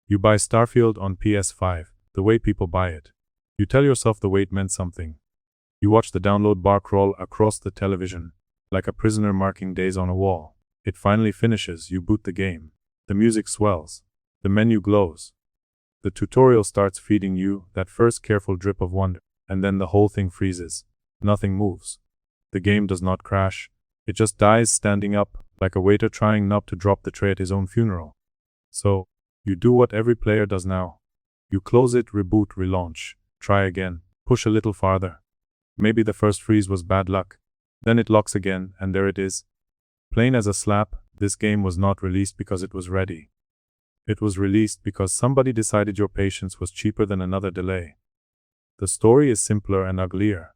You buy Starfield on PS5, the way people buy it. You tell yourself the wait meant something. You watch the download bar crawl across the television, like a prisoner marking days on a wall. It finally finishes, you boot the game. The music swells. The menu glows. The tutorial starts feeding you that first careful drip of wonder, and then the whole thing freezes. Nothing moves. The game does not crash. It just dies standing up, like a waiter trying not to drop the tray at his own funeral. So, you do what every player does now. You close it, reboot, relaunch, try again, push a little farther. Maybe the first freeze was bad luck. Then it locks again, and there it is. Plain as a slap, this game was not released because it was ready. It was released because somebody decided your patience was cheaper than another delay. The story is simpler and uglier.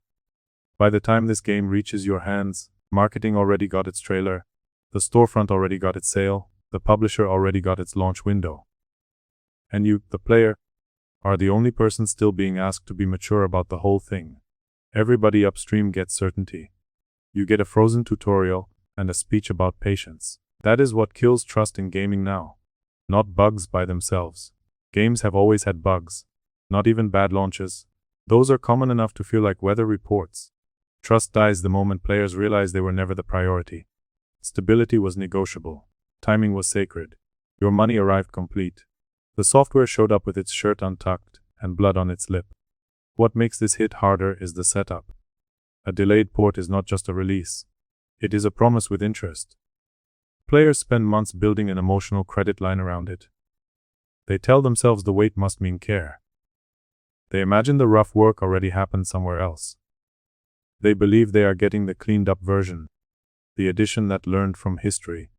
By the time this game reaches your hands, marketing already got its trailer, the storefront already got its sale, the publisher already got its launch window. And you, the player, are the only person still being asked to be mature about the whole thing. Everybody upstream gets certainty. You get a frozen tutorial and a speech about patience. That is what kills trust in gaming now. Not bugs by themselves. Games have always had bugs. Not even bad launches. Those are common enough to feel like weather reports. Trust dies the moment players realize they were never the priority. Stability was negotiable. Timing was sacred. Your money arrived complete. The software showed up with its shirt untucked and blood on its lip. What makes this hit harder is the setup. A delayed port is not just a release. It is a promise with interest. Players spend months building an emotional credit line around it. They tell themselves the wait must mean care. They imagine the rough work already happened somewhere else. They believe they are getting the cleaned up version, the edition that learned from history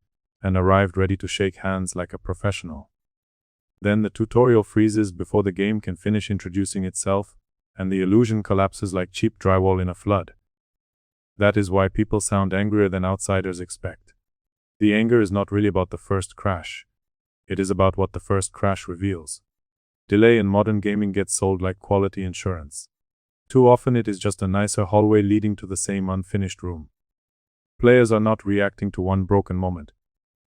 and arrived ready to shake hands like a professional. Then the tutorial freezes before the game can finish introducing itself, and the illusion collapses like cheap drywall in a flood. That is why people sound angrier than outsiders expect. The anger is not really about the first crash. It is about what the first crash reveals. Delay in modern gaming gets sold like quality insurance. Too often it is just a nicer hallway leading to the same unfinished room. Players are not reacting to one broken moment.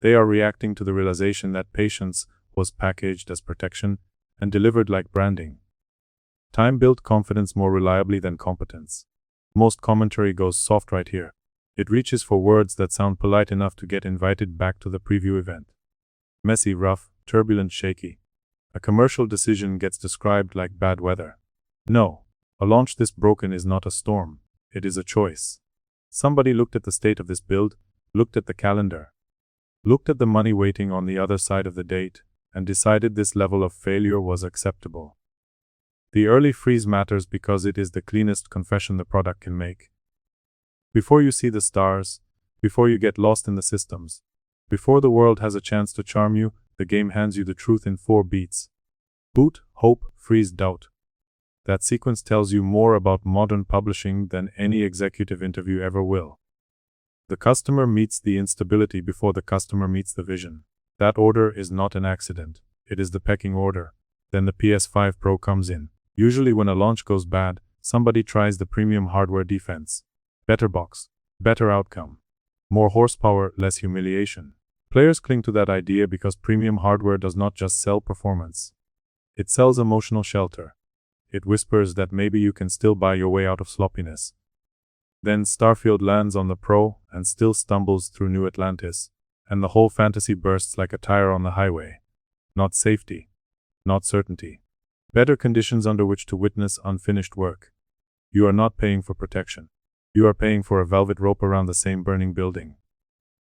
They are reacting to the realization that patience was packaged as protection and delivered like branding. Time built confidence more reliably than competence. Most commentary goes soft right here. It reaches for words that sound polite enough to get invited back to the preview event. Messy, rough, turbulent, shaky. A commercial decision gets described like bad weather. No, a launch this broken is not a storm. It is a choice. Somebody looked at the state of this build, looked at the calendar, looked at the money waiting on the other side of the date, and decided this level of failure was acceptable. The early freeze matters because it is the cleanest confession the product can make. Before you see the stars, before you get lost in the systems, before the world has a chance to charm you, the game hands you the truth in 4 beats. Boot, hope, freeze, doubt. That sequence tells you more about modern publishing than any executive interview ever will. The customer meets the instability before the customer meets the vision. That order is not an accident. It is the pecking order. Then the PS5 Pro comes in. Usually when a launch goes bad, somebody tries the premium hardware defense. Better box, better outcome. More horsepower, less humiliation. Players cling to that idea because premium hardware does not just sell performance. It sells emotional shelter. It whispers that maybe you can still buy your way out of sloppiness. Then Starfield lands on the Pro and still stumbles through New Atlantis, and the whole fantasy bursts like a tire on the highway. Not safety. Not certainty. Better conditions under which to witness unfinished work. You are not paying for protection. You are paying for a velvet rope around the same burning building.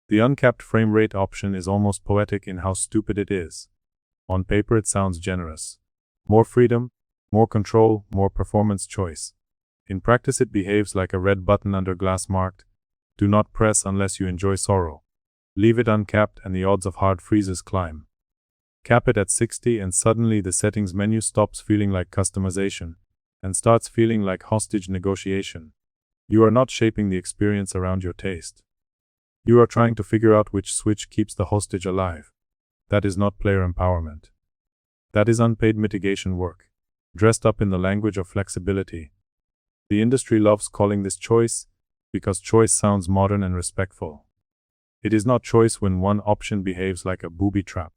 The uncapped frame rate option is almost poetic in how stupid it is. On paper it sounds generous. More freedom, more control, more performance choice. In practice it behaves like a red button under glass marked, "Do not press unless you enjoy sorrow." Leave it uncapped and the odds of hard freezes climb. Cap it at 60 and suddenly the settings menu stops feeling like customization and starts feeling like hostage negotiation. You are not shaping the experience around your taste. You are trying to figure out which switch keeps the hostage alive. That is not player empowerment. That is unpaid mitigation work, dressed up in the language of flexibility. The industry loves calling this choice because choice sounds modern and respectful. It is not choice when one option behaves like a booby trap.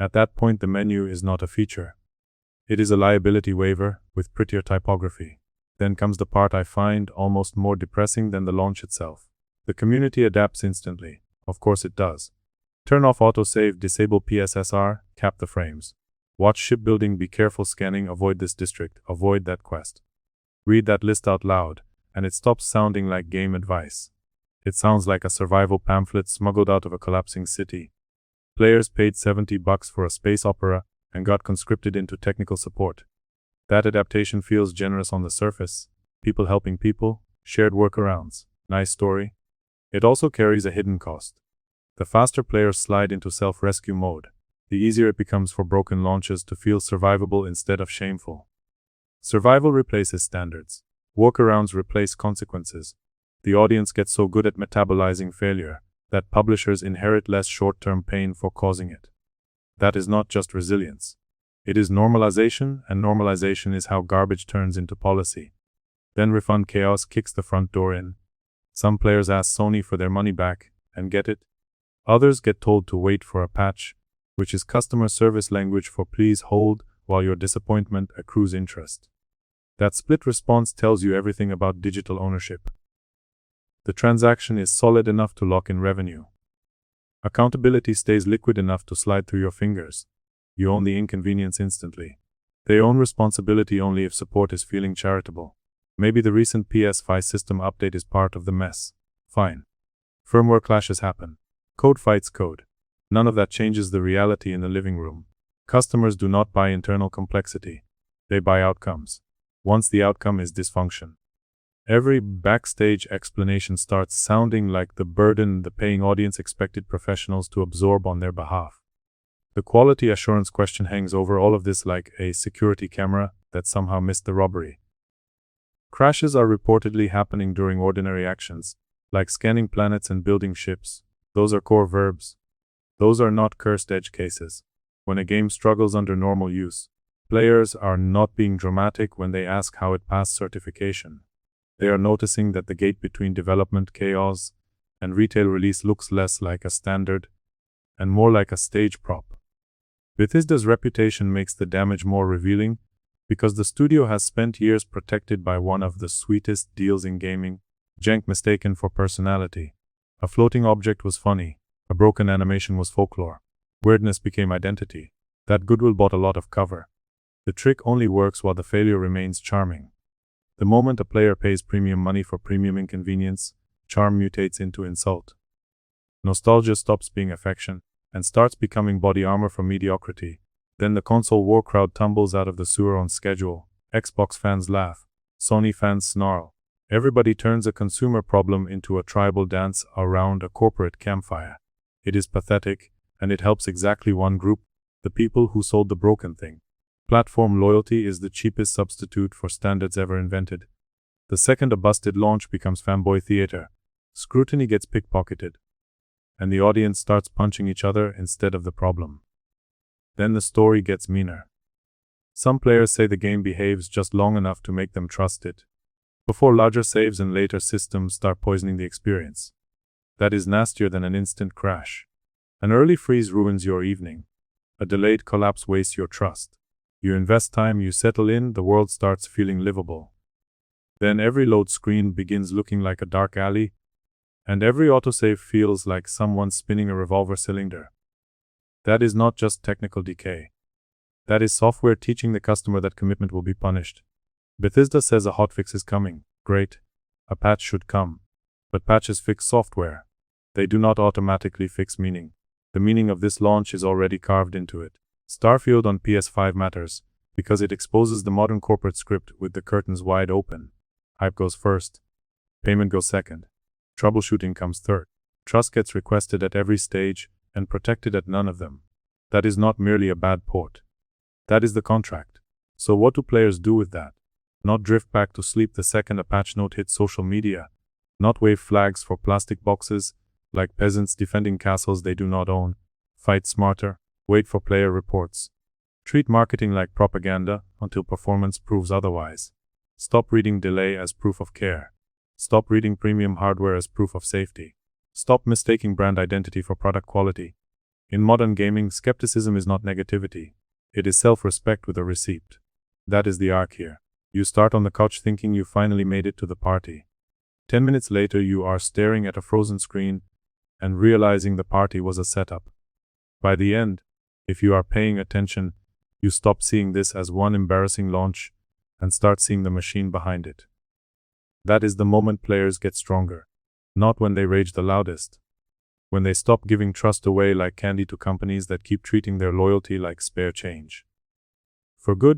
At that point, the menu is not a feature. It is a liability waiver with prettier typography. Then comes the part I find almost more depressing than the launch itself. The community adapts instantly. Of course it does. Turn off autosave, disable PSSR, cap the frames. Watch shipbuilding, be careful scanning, avoid this district, avoid that quest. Read that list out loud, and it stops sounding like game advice. It sounds like a survival pamphlet smuggled out of a collapsing city. Players paid $70 for a space opera and got conscripted into technical support. That adaptation feels generous on the surface. People helping people, shared workarounds, nice story. It also carries a hidden cost. The faster players slide into self-rescue mode, the easier it becomes for broken launches to feel survivable instead of shameful. Survival replaces standards. Workarounds replace consequences. The audience gets so good at metabolizing failure that publishers inherit less short-term pain for causing it. That is not just resilience. It is normalization, and normalization is how garbage turns into policy. Then refund chaos kicks the front door in. Some players ask Sony for their money back, and get it. Others get told to wait for a patch, which is customer service language for please hold while your disappointment accrues interest. That split response tells you everything about digital ownership. The transaction is solid enough to lock in revenue. Accountability stays liquid enough to slide through your fingers. You own the inconvenience instantly. They own responsibility only if support is feeling charitable. Maybe the recent PS5 system update is part of the mess. Fine. Firmware clashes happen. Code fights code. None of that changes the reality in the living room. Customers do not buy internal complexity. They buy outcomes. Once the outcome is dysfunction, every backstage explanation starts sounding like the burden the paying audience expected professionals to absorb on their behalf. The quality assurance question hangs over all of this like a security camera that somehow missed the robbery. Crashes are reportedly happening during ordinary actions, like scanning planets and building ships. Those are core verbs. Those are not cursed edge cases. When a game struggles under normal use, players are not being dramatic when they ask how it passed certification. They are noticing that the gate between development chaos and retail release looks less like a standard and more like a stage prop. Bethesda's reputation makes the damage more revealing because the studio has spent years protected by one of the sweetest deals in gaming, jank mistaken for personality. A floating object was funny, a broken animation was folklore. Weirdness became identity. That goodwill bought a lot of cover. The trick only works while the failure remains charming. The moment a player pays premium money for premium inconvenience, charm mutates into insult. Nostalgia stops being affection and starts becoming body armor for mediocrity. Then the console war crowd tumbles out of the sewer on schedule. Xbox fans laugh. Sony fans snarl. Everybody turns a consumer problem into a tribal dance around a corporate campfire. It is pathetic, and it helps exactly one group, the people who sold the broken thing. Platform loyalty is the cheapest substitute for standards ever invented. The second a busted launch becomes fanboy theater, scrutiny gets pickpocketed, and the audience starts punching each other instead of the problem. Then the story gets meaner. Some players say the game behaves just long enough to make them trust it, before larger saves and later systems start poisoning the experience. That is nastier than an instant crash. An early freeze ruins your evening. A delayed collapse wastes your trust. You invest time, you settle in, the world starts feeling livable. Then every load screen begins looking like a dark alley, and every autosave feels like someone spinning a revolver cylinder. That is not just technical decay. That is software teaching the customer that commitment will be punished. Bethesda says a hotfix is coming. Great. A patch should come. But patches fix software. They do not automatically fix meaning. The meaning of this launch is already carved into it. Starfield on PS5 matters, because it exposes the modern corporate script with the curtains wide open. Hype goes first. Payment goes second. Troubleshooting comes third. Trust gets requested at every stage, and protected at none of them. That is not merely a bad port. That is the contract. So what do players do with that? Not drift back to sleep the second a patch note hits social media. Not wave flags for plastic boxes, like peasants defending castles they do not own. Fight smarter. Wait for player reports. Treat marketing like propaganda until performance proves otherwise. Stop reading delay as proof of care. Stop reading premium hardware as proof of safety. Stop mistaking brand identity for product quality. In modern gaming, skepticism is not negativity. It is self-respect with a receipt. That is the arc here. You start on the couch thinking you finally made it to the party. 10 minutes later, you are staring at a frozen screen and realizing the party was a setup. By the end, if you are paying attention, you stop seeing this as one embarrassing launch and start seeing the machine behind it. That is the moment players get stronger. Not when they rage the loudest. When they stop giving trust away like candy to companies that keep treating their loyalty like spare change. For good,